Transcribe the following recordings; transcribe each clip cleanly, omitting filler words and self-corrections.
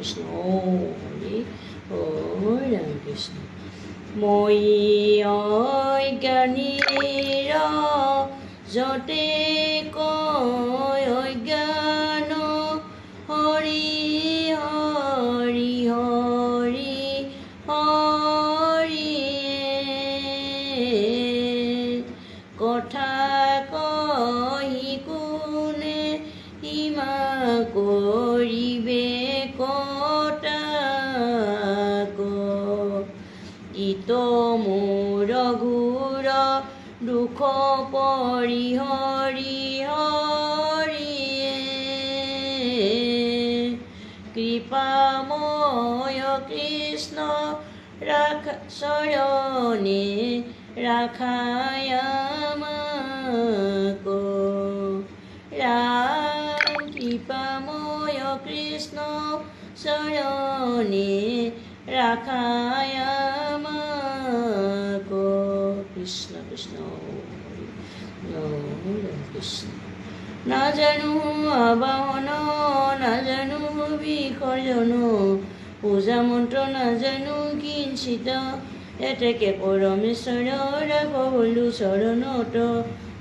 কৃষ্ণ হৰি ৰাম কৃষ্ণ মই অজ্ঞানীৰ যতে কয় অজ্ঞান হৰি হৰি হৰি হৰি কথা কহি কোনে সীমা কৰিবে কটাক ইত মোৰ ঘোৰ দুখ পৰিহৰি হৰিয়ে কৃপাময় কৃষ্ণ ৰাখ চৰণে ৰাখায় আমাক ৰাম কৃপাময় কৃষ্ণ চৰণে ৰাখায় আমাক কৃষ্ণ কৃষ্ণ কৃষ্ণ নাজানো আবাহন নাজানো বিসৰ্জন পূজা মন্ত্ৰ নাজানো কিঞ্চিত এতেকে পৰমেশ্বৰ ৰাখ হলো চৰণত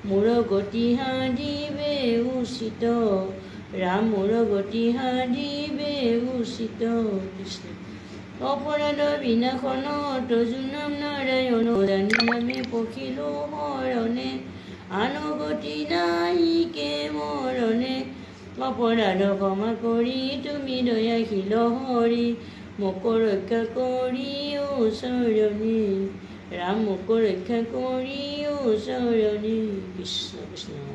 মোৰ গতি সাধিবে উচিত ৰাম মোৰ গতি সাধিবে উচিত কৃষ্ণ অপৰাধ বিনাশন তজু নাম নাৰায়ণ জানি নামে পখিলো শৰণে আন গতি নাইকে মৰণে অপৰাধ ক্ষমা কৰি তুমি দয়াশীল হৰি মোক ৰক্ষা কৰি চৰণে ৰাম মোক ৰক্ষা কৰি চৰণে কৃষ্ণ কৃষ্ণ